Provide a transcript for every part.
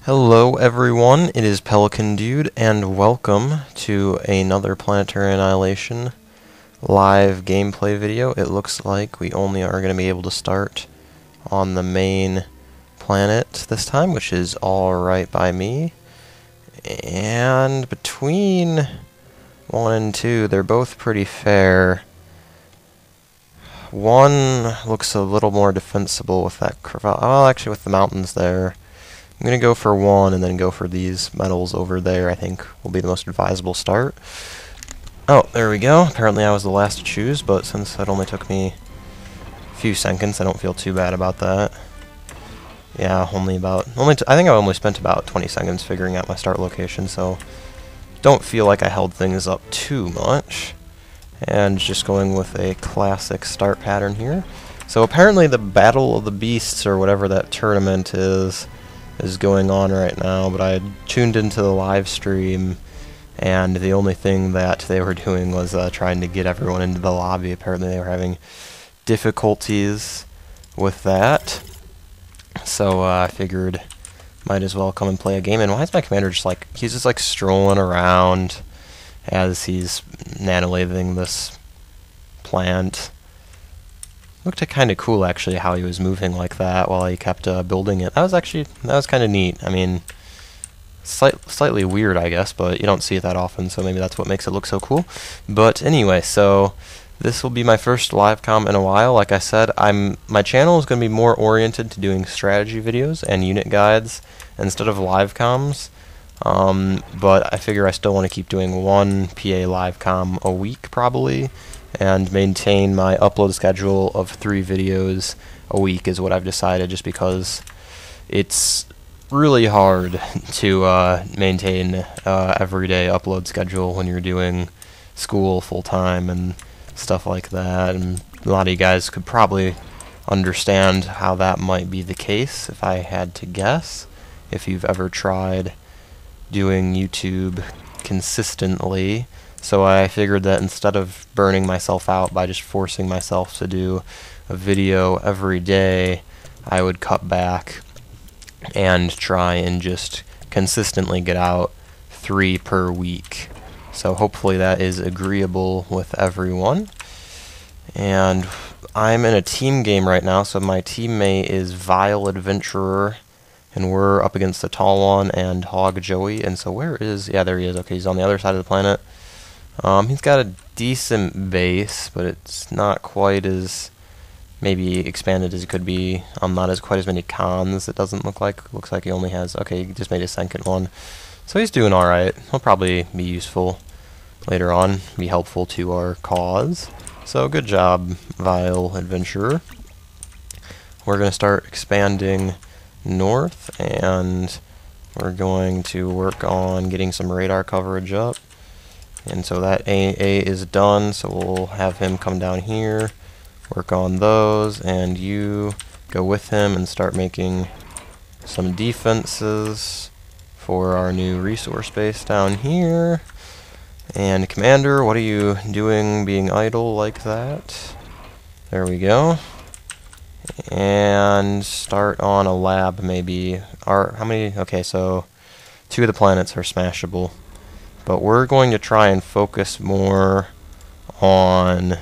Hello everyone, it is Pelicandude, and welcome to another Planetary Annihilation live gameplay video. It looks like we only are going to be able to start on the main planet this time, which is alright by me. And between 1 and 2, they're both pretty fair. 1 looks a little more defensible with that well, actually with the mountains there. I'm going to go for 1 and then go for these metals over there. I think will be the most advisable start. Oh, there we go. Apparently I was the last to choose, but since it only took me a few seconds, I don't feel too bad about that. Yeah, I think I only spent about 20 seconds figuring out my start location, so don't feel like I held things up too much. And just going with a classic start pattern here. So apparently the Battle of the Beasts, or whatever that tournament is going on right now, but I tuned into the live stream, and the only thing that they were doing was trying to get everyone into the lobby. Apparently they were having difficulties with that, so I figured might as well come and play a game. And why is my commander he's just strolling around as he's nanolaving this plant? Looked kind of cool, actually, how he was moving like that while he kept building it. That was kind of neat. I mean, slightly weird, I guess, but you don't see it that often, so maybe that's what makes it look so cool. But anyway, so this will be my first live comm in a while. Like I said, my channel is going to be more oriented to doing strategy videos and unit guides instead of live comms. But I figure I still want to keep doing 1 PA live comm a week, probably, and maintain my upload schedule of 3 videos a week is what I've decided, just because it's really hard to maintain everyday upload schedule when you're doing school full-time and stuff like that. And a lot of you guys could probably understand how that might be the case if I had to guess, if you've ever tried doing YouTube consistently. So I figured that instead of burning myself out by just forcing myself to do a video every day, I would cut back and try and just consistently get out 3 per week. So hopefully that is agreeable with everyone. And I'm in a team game right now, so my teammate is Vile Adventurer, and we're up against the Tall One and Hog Joey. And so yeah, there he is. Okay, he's on the other side of the planet. He's got a decent base, but it's not quite as maybe expanded as it could be. Not quite as many cons, it doesn't look like. Looks like he only has, okay, he just made a second one. So he's doing alright. He'll probably be useful later on, be helpful to our cause. So good job, Vile Adventurer. We're going to start expanding north, and we're going to work on getting some radar coverage up. And so that AA is done, so we'll have him come down here, work on those, and you go with him and start making some defenses for our new resource base down here. And Commander, what are you doing being idle like that? There we go. And start on a lab, maybe. How many? Okay, so 2 of the planets are smashable. But we're going to try and focus more on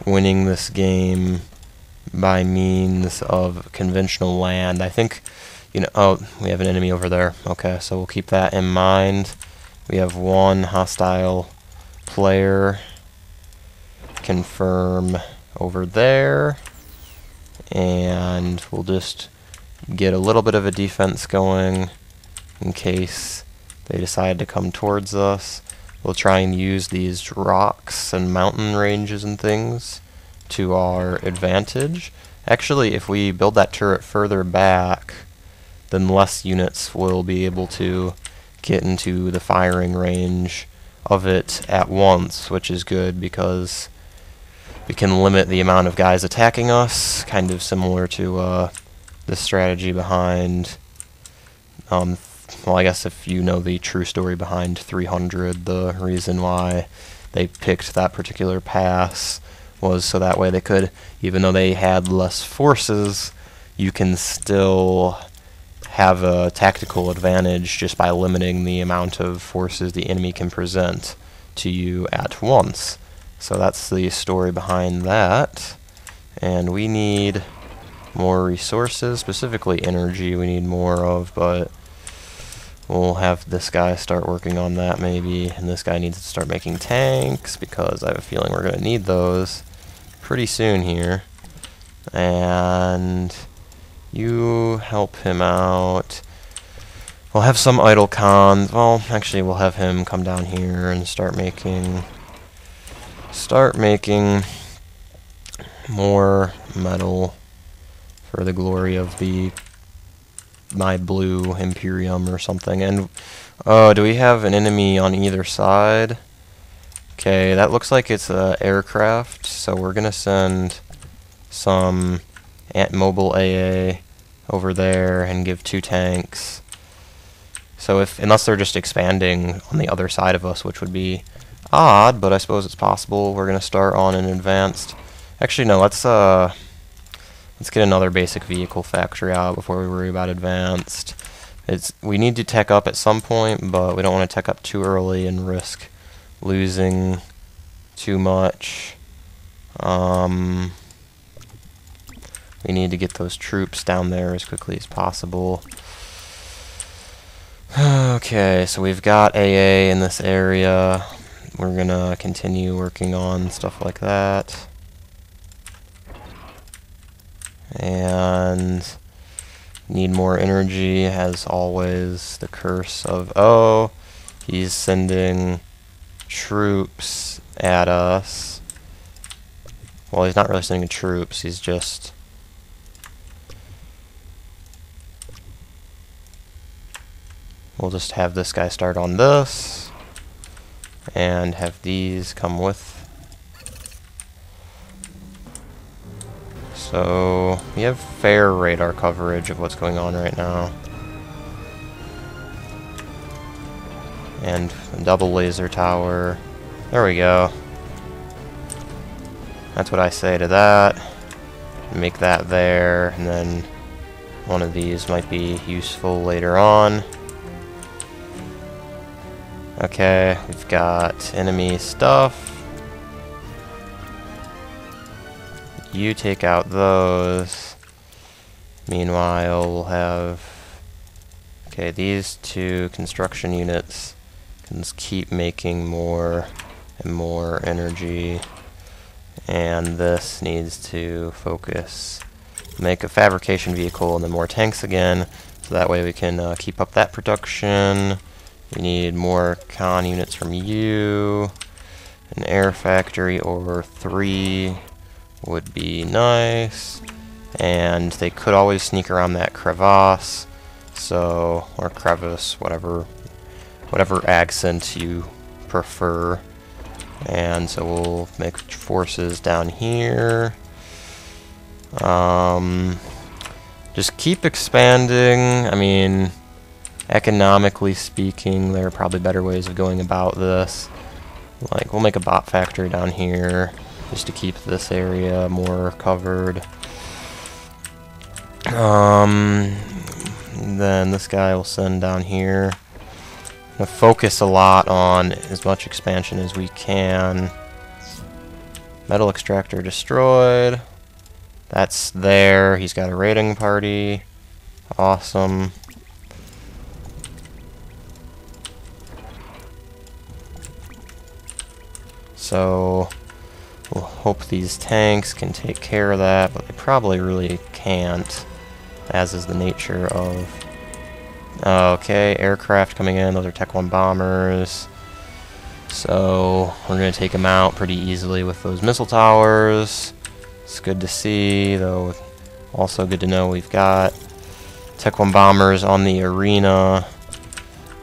winning this game by means of conventional land. I think, oh, we have an enemy over there. Okay, so we'll keep that in mind. We have 1 hostile player. Confirm over there. And we'll just get a little bit of a defense going in case they decide to come towards us. We'll try and use these rocks and mountain ranges and things to our advantage. Actually, if we build that turret further back, then less units will be able to get into the firing range of it at once, which is good because we can limit the amount of guys attacking us, kind of similar to the strategy behind well, I guess if you know the true story behind 300, the reason why they picked that particular pass was so that way they could, even though they had less forces, you can still have a tactical advantage just by limiting the amount of forces the enemy can present to you at once. So that's the story behind that. And we need more resources, specifically energy we need more of, but we'll have this guy start working on that maybe, and this guy needs to start making tanks because I have a feeling we're going to need those pretty soon here. And you help him out. We'll have some idle cons. Well, actually we'll have him come down here and start making more metal for the glory of my blue Imperium or something. And do we have an enemy on either side? Okay, that looks like it's an aircraft, so we're gonna send some mobile AA over there and give 2 tanks. So unless they're just expanding on the other side of us, which would be odd, but I suppose it's possible. We're gonna start on an advanced. Actually, no. Let's get another basic vehicle factory out before we worry about advanced. We need to tech up at some point, but we don't want to tech up too early and risk losing too much. We need to get those troops down there as quickly as possible. Okay, so we've got AA in this area. We're gonna continue working on stuff like that. And need more energy, as always. The curse of, oh, he's sending troops at us. Well, he's not really sending troops, he's just we'll just have this guy start on this and have these come with. So we have fair radar coverage of what's going on right now. And a double laser tower. There we go. That's what I say to that. Make that there, and then one of these might be useful later on. Okay, we've got enemy stuff. You take out those. Meanwhile, we'll have... Okay, these 2 construction units can just keep making more and more energy. And this needs to focus. Make a fabrication vehicle and then more tanks again. So that way we can keep up that production. We need more con units from you. An air factory or 3 would be nice. And they could always sneak around that crevasse. So, or crevice, whatever accent you prefer. And so we'll make forces down here. Just keep expanding. I mean, economically speaking, there are probably better ways of going about this. Like, we'll make a bot factory down here just to keep this area more covered. Then this guy will send down here. I'm gonna focus a lot on as much expansion as we can. Metal extractor destroyed. That's there. He's got a raiding party. Awesome. So we'll hope these tanks can take care of that, but they probably really can't, as is the nature of... Okay, aircraft coming in. Those are Tech 1 bombers. So we're going to take them out pretty easily with those missile towers. It's good to see, though also good to know we've got Tech 1 bombers on the arena.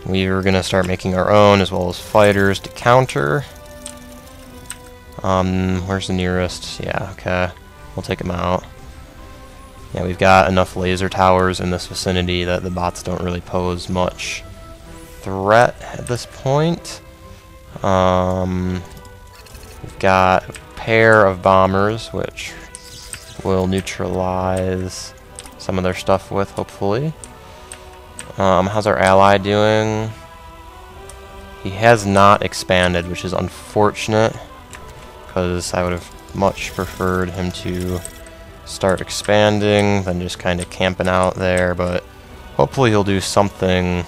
We are going to start making our own, as well as fighters to counter. Where's the nearest? Yeah, okay. We'll take them out. Yeah, we've got enough laser towers in this vicinity that the bots don't really pose much threat at this point. We've got a pair of bombers, which will neutralize some of their stuff with, hopefully. How's our ally doing? He has not expanded, which is unfortunate, because I would have much preferred him to start expanding than just kind of camping out there, but hopefully he'll do something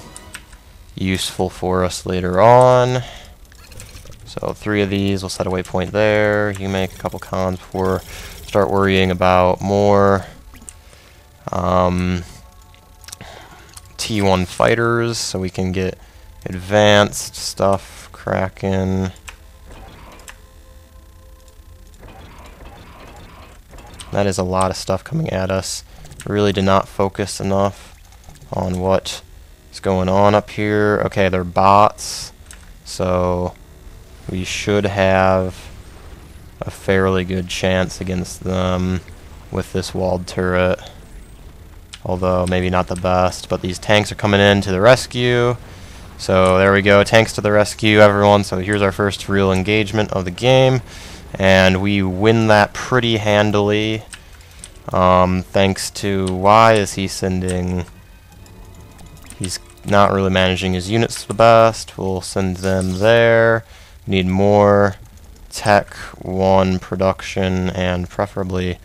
useful for us later on. So 3 of these, we'll set a waypoint there. You can make a couple cons before start worrying about more T1 fighters, so we can get advanced stuff cracking. That is a lot of stuff coming at us. Really did not focus enough on what is going on up here. Okay, they're bots, so we should have a fairly good chance against them with this walled turret. Although maybe not the best, but these tanks are coming in to the rescue. So there we go, tanks to the rescue, everyone. So here's our first real engagement of the game, and we win that pretty handily. Thanks to why is he sending? He's not really managing his units the best. We'll send them there. We need more Tech 1 production and preferably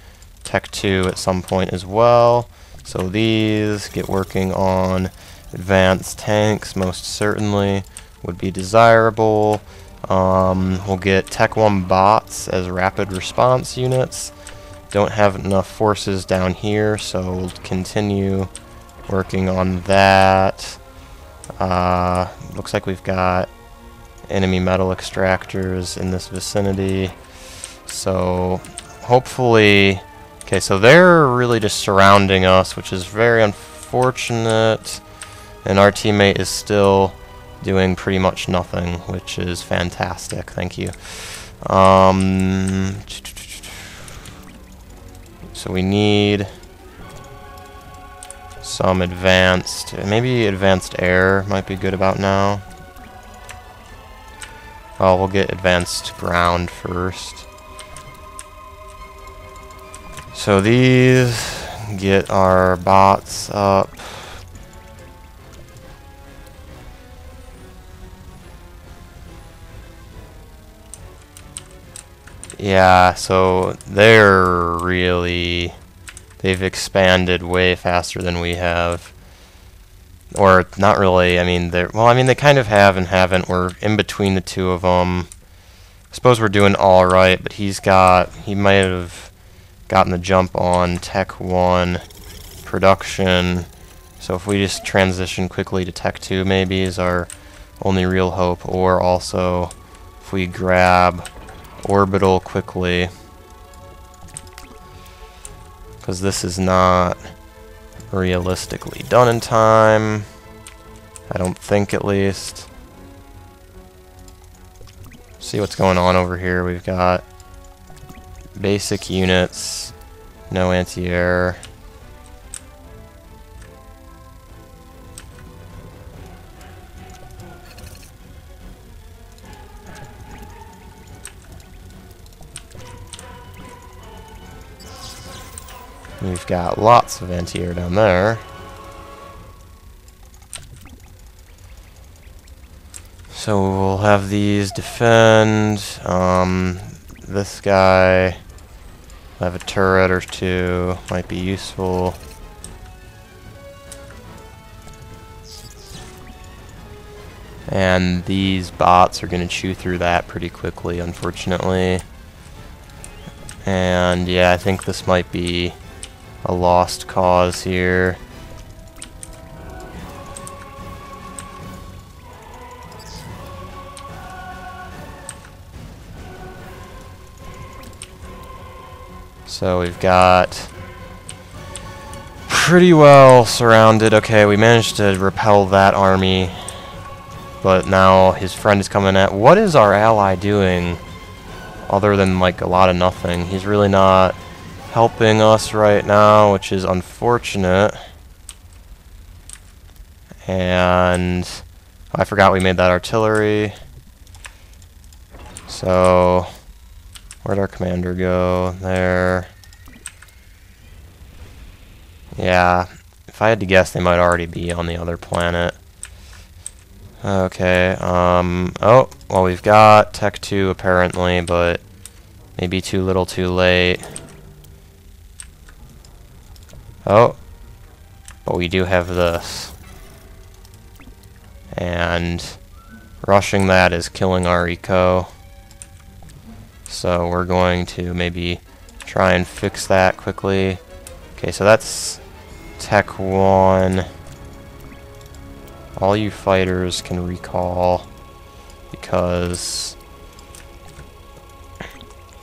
Tech 2 at some point as well. So these get working on advanced tanks, most certainly would be desirable. We'll get Tech 1 bots as rapid response units. Don't have enough forces down here, so we'll continue working on that. Looks like we've got enemy metal extractors in this vicinity, so hopefully... Okay, so they're really just surrounding us, which is very unfortunate, and our teammate is still doing pretty much nothing, which is fantastic. Thank you. So we need some advanced, maybe advanced air might be good about now. Oh, we'll get advanced ground first. So these get our bots up. Yeah, so they've expanded way faster than we have. Or not really, they kind of have and haven't. We're in between the two of them. I suppose we're doing all right, but he might have gotten the jump on Tech 1 production. So if we just transition quickly to Tech 2 maybe is our only real hope, or also if we grab orbital quickly, because this is not realistically done in time, I don't think, at least. See what's going on over here. We've got basic units, no anti-air. We've got lots of anti-air down there. So we'll have these defend. This guy will have a turret or two, might be useful. And these bots are going to chew through that pretty quickly, unfortunately. And yeah, I think this might be a lost cause here. So we've got pretty well surrounded. Okay, we managed to repel that army, but now his friend is coming at. What is our ally doing other than like a lot of nothing? He's really not helping us right now, which is unfortunate. And I forgot we made that artillery. So where'd our commander go? There. Yeah, If I had to guess, they might already be on the other planet. Okay, oh, well, we've got Tech 2 apparently, but maybe too little too late. Oh, but we do have this. And rushing that is killing our eco. So we're going to maybe try and fix that quickly. Okay, so that's Tech 1. All you fighters can recall because,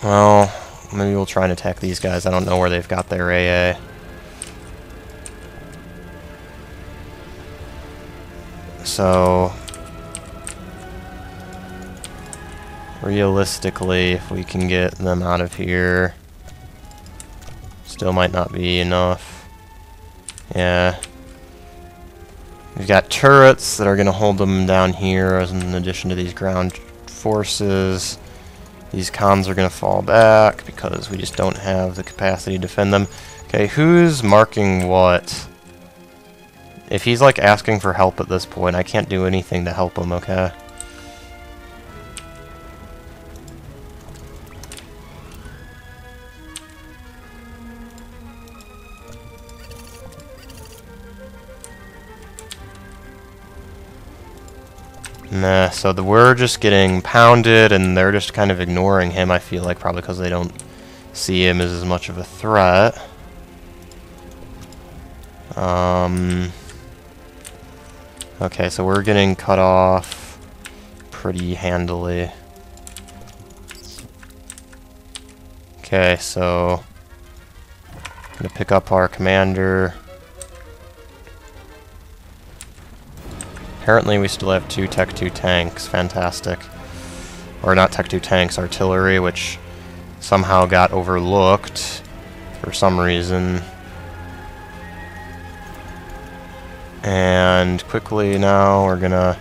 well, maybe we'll try and attack these guys. I don't know where they've got their AA. So, realistically, if we can get them out of here, still might not be enough. Yeah. We've got turrets that are going to hold them down here as in addition to these ground forces. These cons are going to fall back because we just don't have the capacity to defend them. Okay, who's marking what? If he's like asking for help at this point, I can't do anything to help him, okay? Nah, so we're just getting pounded, and they're just kind of ignoring him, I feel like, probably because they don't see him as much of a threat. Okay, so we're getting cut off pretty handily. Okay, so I'm gonna pick up our commander. Apparently we still have 2 Tech 2 tanks. Fantastic. Or not Tech 2 tanks, artillery, which somehow got overlooked for some reason. And quickly now we're gonna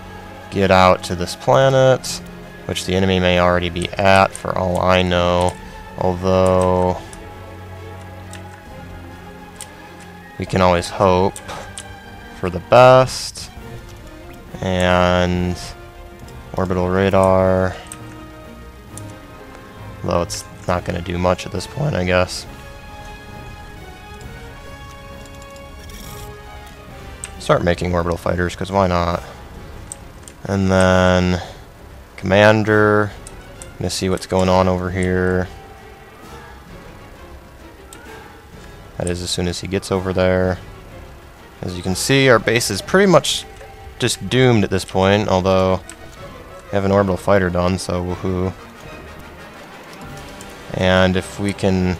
get out to this planet, which the enemy may already be at for all I know. Although we can always hope for the best. And orbital radar, though it's not going to do much at this point, I guess. Start making orbital fighters, because why not? And then commander, gonna see what's going on over here. That is as soon as he gets over there. As you can see, our base is pretty much just doomed at this point, although we have an orbital fighter done, so woohoo. And if we can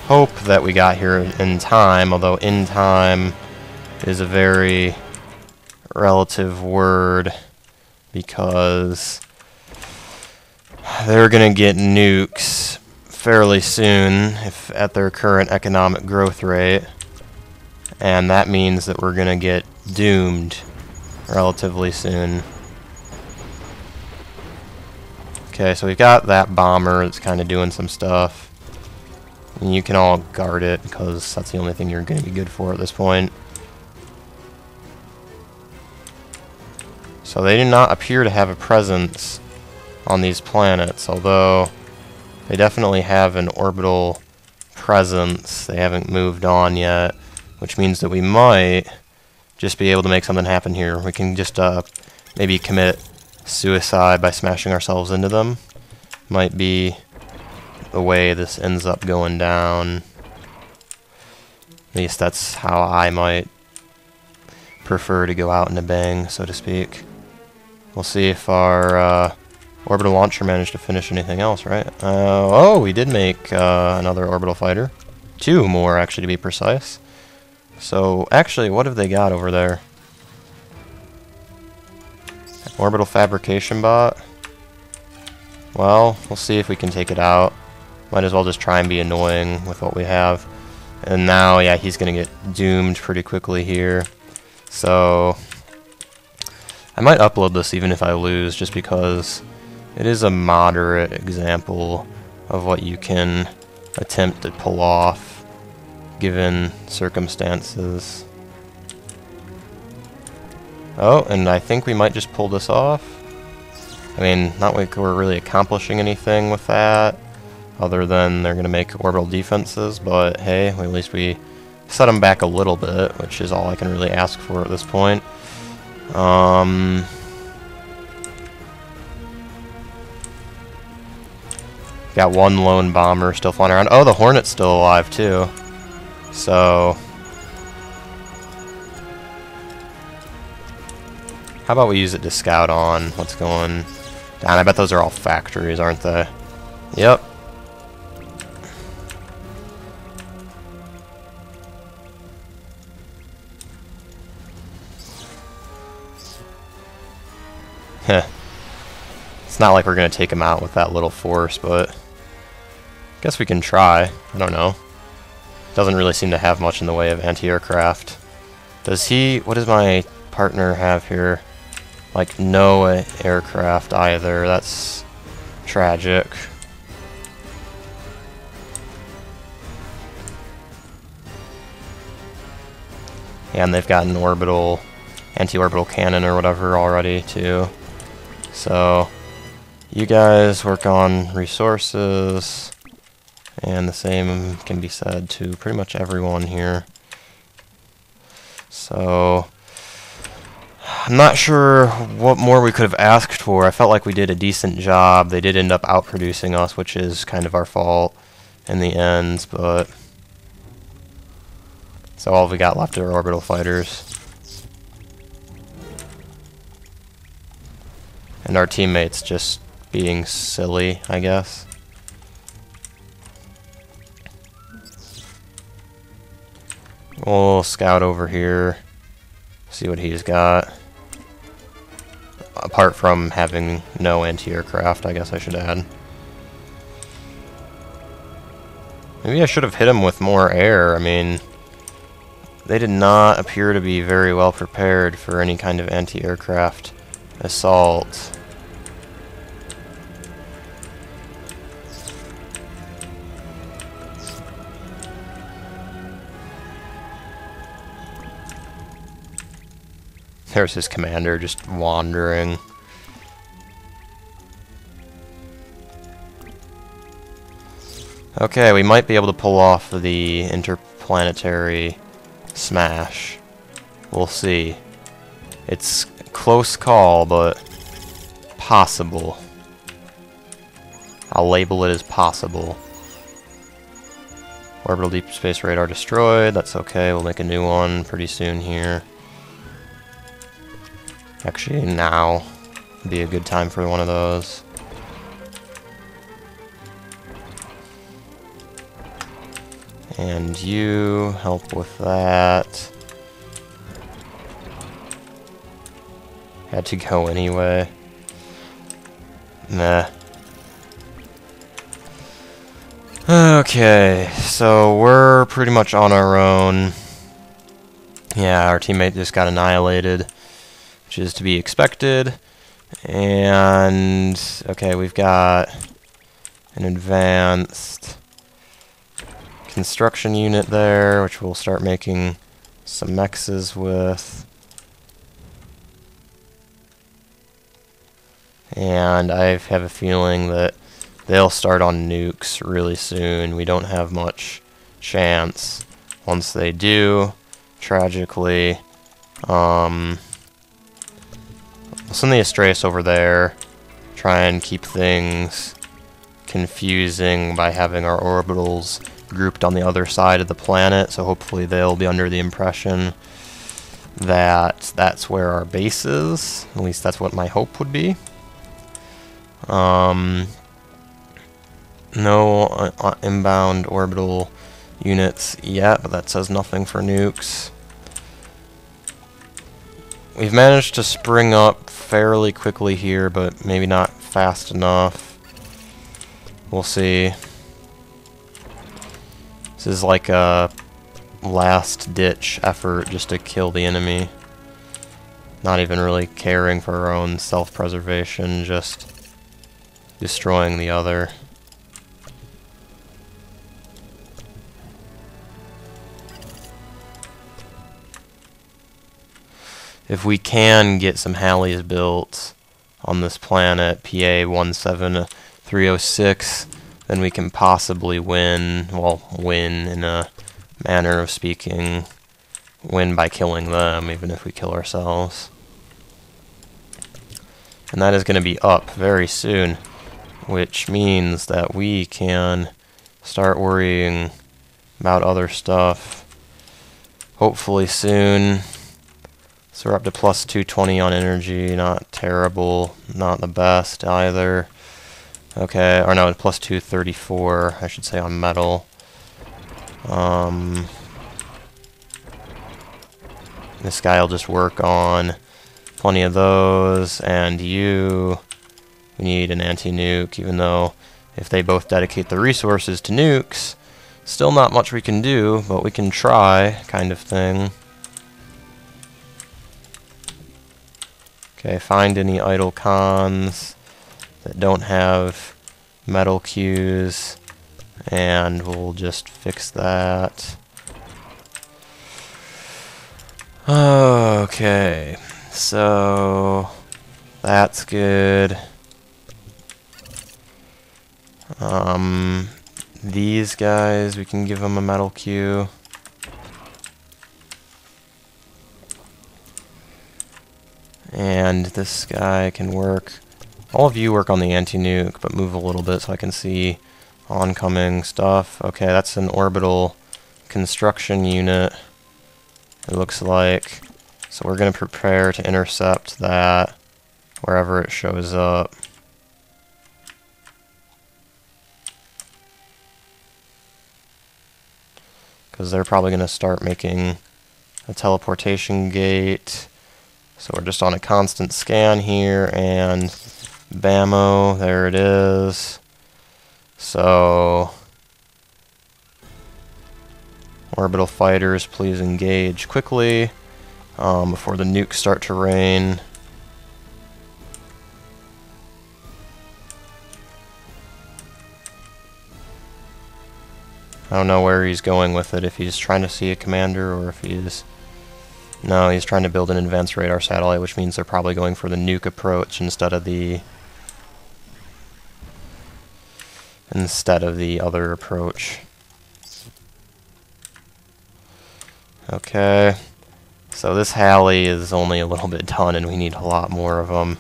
hope that we got here in time, although in time is a very relative word, because they're gonna get nukes fairly soon if at their current economic growth rate, and that means that we're gonna get doomed relatively soon. Okay, so we've got that bomber that's kind of doing some stuff. And you can all guard it, because that's the only thing you're going to be good for at this point. So they do not appear to have a presence on these planets, although they definitely have an orbital presence. They haven't moved on yet, which means that we might just be able to make something happen here. We can just maybe commit suicide by smashing ourselves into them. Might be the way this ends up going down. At least that's how I might prefer to go out in a bang, so to speak. We'll see if our orbital launcher managed to finish anything else, right? Oh, we did make another orbital fighter. 2 more, actually, to be precise. So, actually, what have they got over there? Orbital fabrication bot? Well, we'll see if we can take it out. Might as well just try and be annoying with what we have. And now, yeah, he's going to get doomed pretty quickly here. So, I might upload this even if I lose, just because it is a moderate example of what you can attempt to pull off given circumstances. Oh, and I think we might just pull this off. I mean, not like we're really accomplishing anything with that, other than they're going to make orbital defenses, but hey, at least we set them back a little bit, which is all I can really ask for at this point. Got one lone bomber still flying around. Oh, the Hornet's still alive, too. So how about we use it to scout on what's going down? I bet those are all factories, aren't they? Yep. Heh. It's not like we're going to take him out with that little force, but guess we can try. I don't know. Doesn't really seem to have much in the way of anti-aircraft. Does he... What does my partner have here? Like, no aircraft either. That's tragic. And they've got an orbital... anti-orbital cannon or whatever already, too. So, you guys work on resources, and the same can be said to pretty much everyone here. So, I'm not sure what more we could have asked for. I felt like we did a decent job. They did end up outproducing us, which is kind of our fault in the end, but... So all we got left are orbital fighters. And our teammates just being silly, I guess. We'll scout over here, see what he's got. Apart from having no anti-aircraft, I guess I should add. Maybe I should have hit him with more air. I mean, they did not appear to be very well prepared for any kind of anti-aircraft assault. There's his commander just wandering. Okay, we might be able to pull off the interplanetary smash. We'll see. It's a close call, but possible. I'll label it as possible. Orbital deep space radar destroyed. That's okay. We'll make a new one pretty soon here. Actually, now would be a good time for one of those. And you help with that. Had to go anyway. Meh. Okay, so we're pretty much on our own. Yeah, our teammate just got annihilated, which is to be expected. And okay, we've got an advanced construction unit there, which we'll start making some mexes with. And I have a feeling that they'll start on nukes really soon. We don't have much chance. Once they do, tragically, we'll send the Astraeus over there, try and keep things confusing by having our orbitals grouped on the other side of the planet, so hopefully they'll be under the impression that that's where our base is. At least that's what my hope would be. No inbound orbital units yet, but that says nothing for nukes. We've managed to spring up fairly quickly here, but maybe not fast enough. We'll see. This is like a last-ditch effort just to kill the enemy. Not even really caring for our own self-preservation, just destroying the other. if we can get some Halleys built on this planet, PA 17306, then we can possibly win, well, win in a manner of speaking, win by killing them, even if we kill ourselves. And that is going to be up very soon, which means that we can start worrying about other stuff hopefully soon. So we're up to plus 220 on energy, not terrible, not the best either. Okay, or no, plus 234, I should say, on metal. This guy will just work on plenty of those, and we need an anti-nuke, even though if they both dedicate the resources to nukes, still not much we can do, but we can try, kind of thing. Okay, find any idle cons that don't have metal cues, and we'll just fix that. Okay, so that's good. These guys, we can give them a metal cue. And this guy can work. All of you work on the anti-nuke, but move a little bit so I can see oncoming stuff. Okay, that's an orbital construction unit, it looks like. So we're going to prepare to intercept that wherever it shows up. Because they're probably going to start making a teleportation gate. So we're just on a constant scan here, and bammo, there it is. So, orbital fighters, please engage quickly before the nukes start to rain. I don't know where he's going with it, if he's trying to see a commander or if he's... No, he's trying to build an advanced radar satellite, which means they're probably going for the nuke approach instead of the other approach. Okay, so this Halley is only a little bit done, and we need a lot more of them.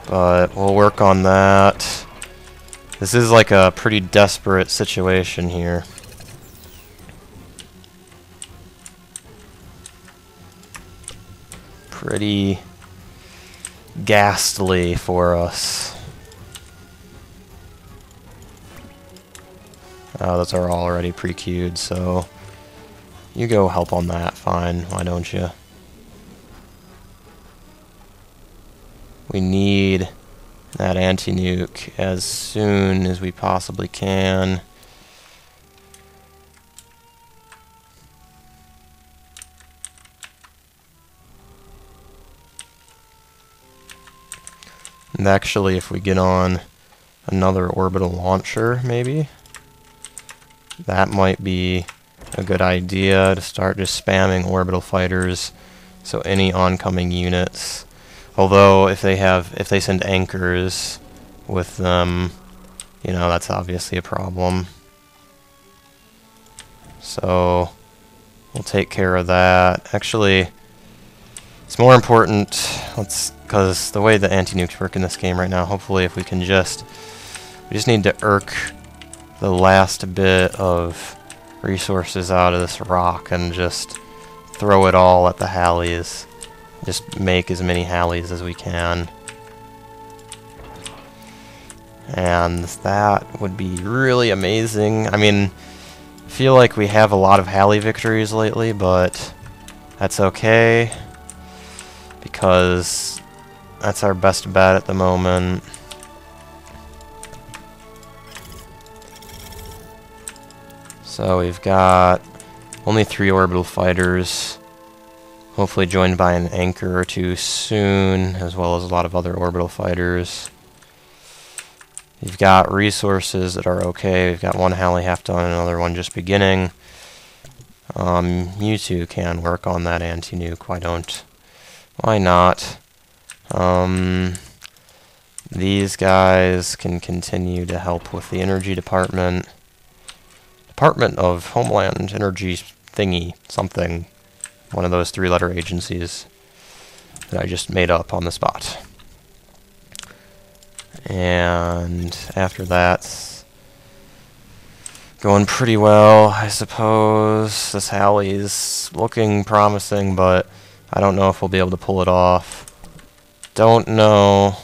But we'll work on that. This is like a pretty desperate situation here. Pretty ghastly for us. Those are already pre-queued, so you go help on that, fine, why don't you? We need that anti-nuke as soon as we possibly can. And actually, if we get on another orbital launcher, maybe, that might be a good idea to start just spamming orbital fighters. So any oncoming units, although if they send anchors with them, you know, that's obviously a problem. So we'll take care of that. Actually, it's more important, because the way the anti-nukes work in this game right now, hopefully if we just need to irk the last bit of resources out of this rock and just throw it all at the Halleys. Just make as many Halleys as we can. And that would be really amazing. I mean, I feel like we have a lot of Halley victories lately, but that's okay, because that's our best bet at the moment. So we've got only 3 orbital fighters, hopefully joined by an anchor or 2 soon, as well as a lot of other orbital fighters. You've got resources that are okay. We've got 1 Halley half done, another one just beginning. You two can work on that anti-nuke, why don't Why not? These guys can continue to help with the energy department. Department of Homeland Energy thingy, something. One of those three-letter agencies that I just made up on the spot. And after that, going pretty well, I suppose. This Halley's looking promising, but I don't know if we'll be able to pull it off. Don't know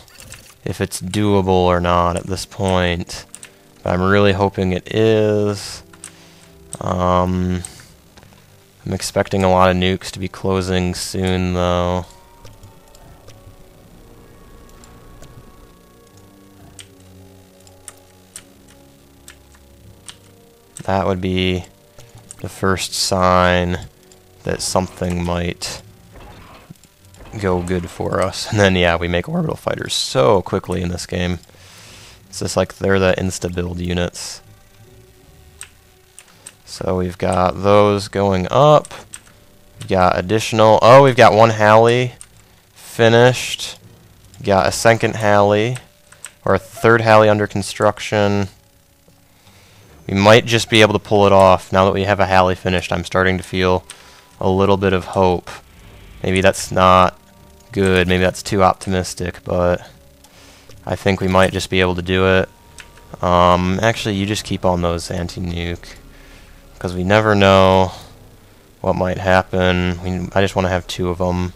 if it's doable or not at this point, but I'm really hoping it is. I'm expecting a lot of nukes to be closing soon, though. That would be the first sign that something might go good for us. And then, yeah, we make orbital fighters so quickly in this game. It's just like they're the insta-build units. So we've got those going up. We've got additional... Oh, we've got one Halley finished. We've got a second Halley, or a third Halley under construction. We might just be able to pull it off. Now that we have a Halley finished, I'm starting to feel a little bit of hope. Maybe that's not good. Maybe that's too optimistic, but I think we might just be able to do it. Actually, you just keep on those anti-nuke, because we never know what might happen. I just want to have 2 of them,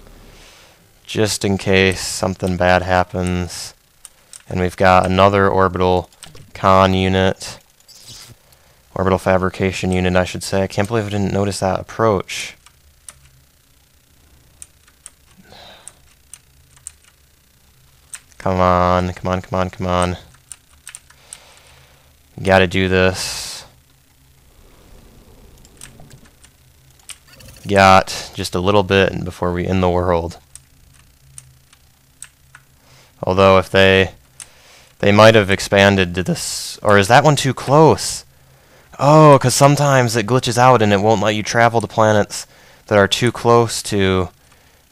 just in case something bad happens. And we've got another orbital con unit. Orbital fabrication unit, I should say. I can't believe I didn't notice that approach. Come on, come on, come on, come on. Gotta do this. Got just a little bit before we end the world. Although if they might have expanded to this, or is that one too close? Oh, because sometimes it glitches out and it won't let you travel to planets that are too close to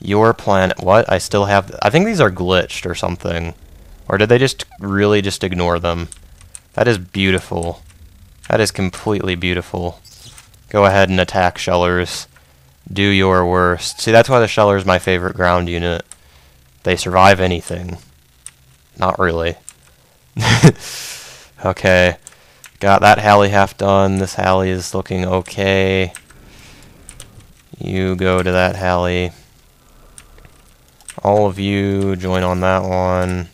your planet. What? I still have... I think these are glitched or something. Or did they just really just ignore them? That is beautiful. That is completely beautiful. Go ahead and attack Shellers. Do your worst. See, that's why the Sheller is my favorite ground unit. They survive anything. Not really. Okay. Got that Halley half done. This Halley is looking okay. You go to that Halley. All of you join on that one.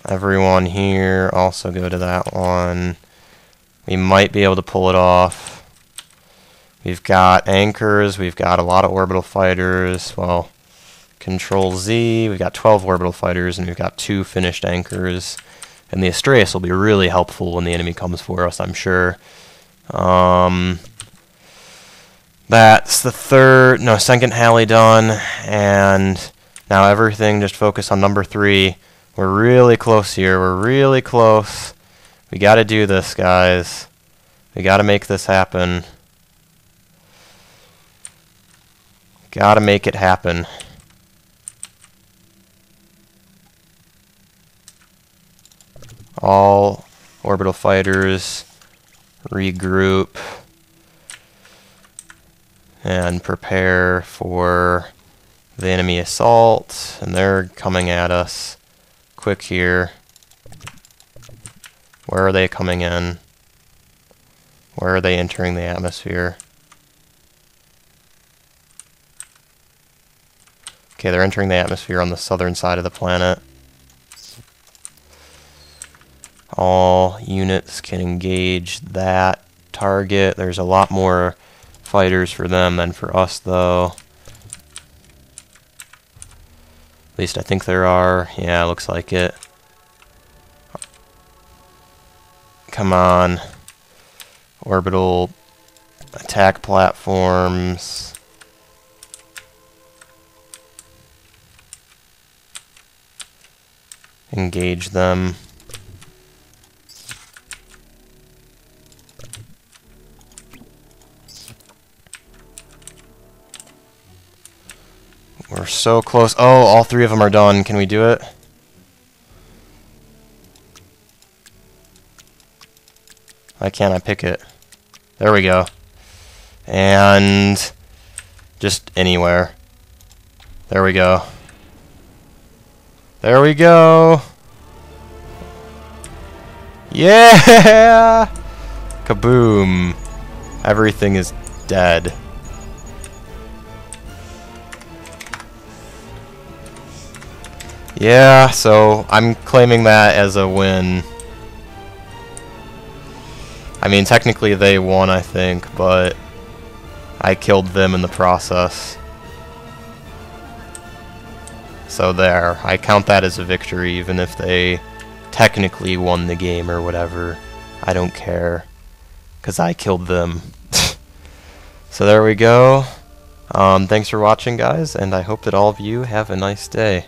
Everyone here also go to that one. We might be able to pull it off. We've got anchors. We've got a lot of orbital fighters. Well, Control Z. We've got 12 orbital fighters, and we've got 2 finished anchors. And the Astreus will be really helpful when the enemy comes for us, I'm sure. That's the second Halley done, and now everything just focus on number 3. We're really close here. We're really close. We got to do this, guys. We got to make this happen. Got to make it happen. All orbital fighters regroup and prepare for the enemy assault, and they're coming at us quick here. Where are they coming in? Where are they entering the atmosphere? Okay, they're entering the atmosphere on the southern side of the planet. All units can engage that target. There's a lot more fighters for them than for us, though. At least I think there are. Yeah, looks like it. Come on. Orbital attack platforms. Engage them. so close. Oh, all three of them are done. Can we do it? Why can't I pick it? There we go. And just anywhere. There we go. There we go. Yeah! Kaboom. Everything is dead. Yeah, so I'm claiming that as a win. I mean, technically they won, I think, but I killed them in the process. So there, I count that as a victory, even if they technically won the game or whatever. I don't care, because I killed them. So there we go. Thanks for watching, guys, and I hope that all of you have a nice day.